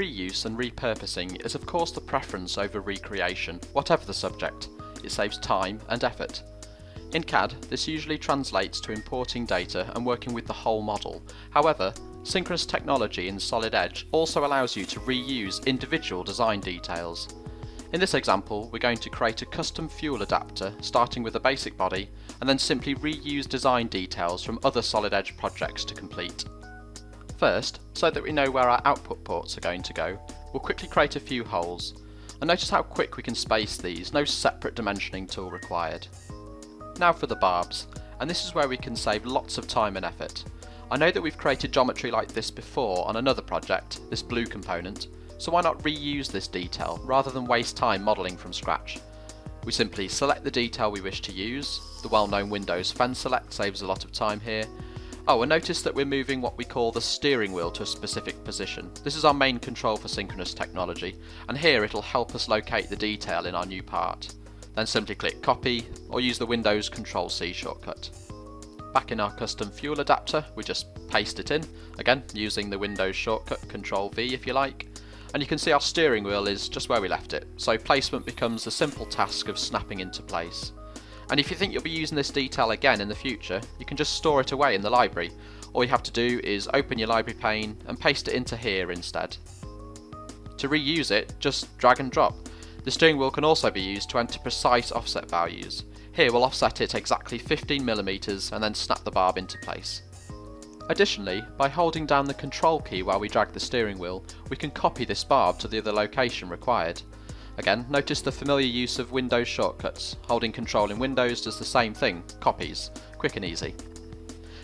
Reuse and repurposing is of course the preference over recreation, whatever the subject. It saves time and effort. In CAD, this usually translates to importing data and working with the whole model. However, synchronous technology in Solid Edge also allows you to reuse individual design details. In this example, we're going to create a custom fuel adapter starting with a basic body and then simply reuse design details from other Solid Edge projects to complete. First, so that we know where our output ports are going to go, we'll quickly create a few holes. And notice how quick we can space these, no separate dimensioning tool required. Now for the barbs, and this is where we can save lots of time and effort. I know that we've created geometry like this before on another project, this blue component, so why not reuse this detail rather than waste time modelling from scratch? We simply select the detail we wish to use. The well-known Windows Fen Select saves a lot of time here. Oh, and notice that we're moving what we call the steering wheel to a specific position. This is our main control for synchronous technology, and here it'll help us locate the detail in our new part. Then simply click copy or use the Windows Ctrl+C shortcut. Back in our custom fuel adapter, we just paste it in, again using the Windows shortcut Ctrl+V if you like, and you can see our steering wheel is just where we left it, so placement becomes the simple task of snapping into place. And if you think you'll be using this detail again in the future, you can just store it away in the library. All you have to do is open your library pane and paste it into here instead. To reuse it, just drag and drop. The steering wheel can also be used to enter precise offset values. Here we'll offset it exactly 15mm and then snap the barb into place. Additionally, by holding down the control key while we drag the steering wheel, we can copy this barb to the other location required. Again, notice the familiar use of Windows shortcuts. Holding control in Windows does the same thing, copies, quick and easy.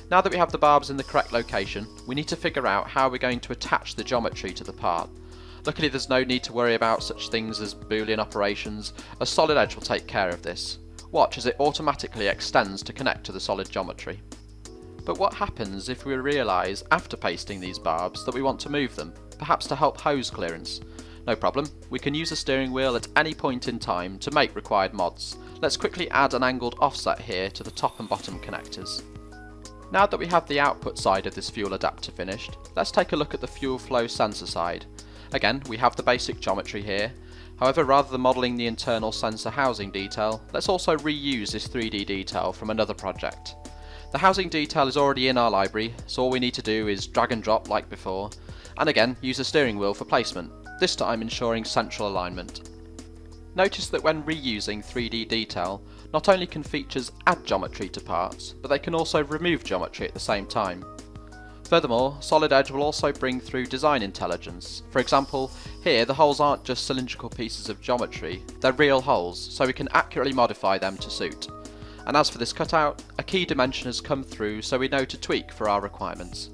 Now that we have the barbs in the correct location, we need to figure out how we're going to attach the geometry to the part. Luckily there's no need to worry about such things as Boolean operations, as Solid Edge will take care of this. Watch as it automatically extends to connect to the solid geometry. But what happens if we realise after pasting these barbs that we want to move them, perhaps to help hose clearance? No problem, we can use the steering wheel at any point in time to make required mods. Let's quickly add an angled offset here to the top and bottom connectors. Now that we have the output side of this fuel adapter finished, let's take a look at the fuel flow sensor side. Again, we have the basic geometry here. However, rather than modelling the internal sensor housing detail, let's also reuse this 3D detail from another project. The housing detail is already in our library, so all we need to do is drag and drop like before, and again use the steering wheel for placement, this time ensuring central alignment. Notice that when reusing 3D detail, not only can features add geometry to parts, but they can also remove geometry at the same time. Furthermore, Solid Edge will also bring through design intelligence. For example, here the holes aren't just cylindrical pieces of geometry, they're real holes, so we can accurately modify them to suit. And as for this cutout, a key dimension has come through so we know to tweak for our requirements.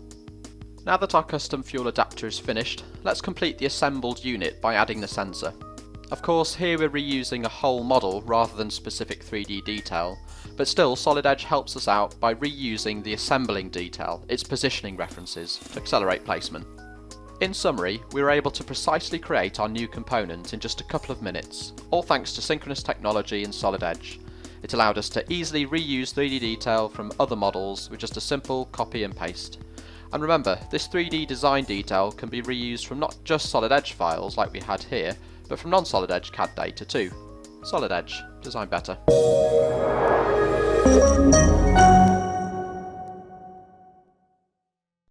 Now that our custom fuel adapter is finished, let's complete the assembled unit by adding the sensor. Of course, here we're reusing a whole model rather than specific 3D detail, but still Solid Edge helps us out by reusing the assembling detail, its positioning references, to accelerate placement. In summary, we were able to precisely create our new component in just a couple of minutes, all thanks to synchronous technology in Solid Edge. It allowed us to easily reuse 3D detail from other models with just a simple copy and paste. And remember, this 3D design detail can be reused from not just Solid Edge files like we had here, but from non-Solid Edge CAD data too. Solid Edge, design better.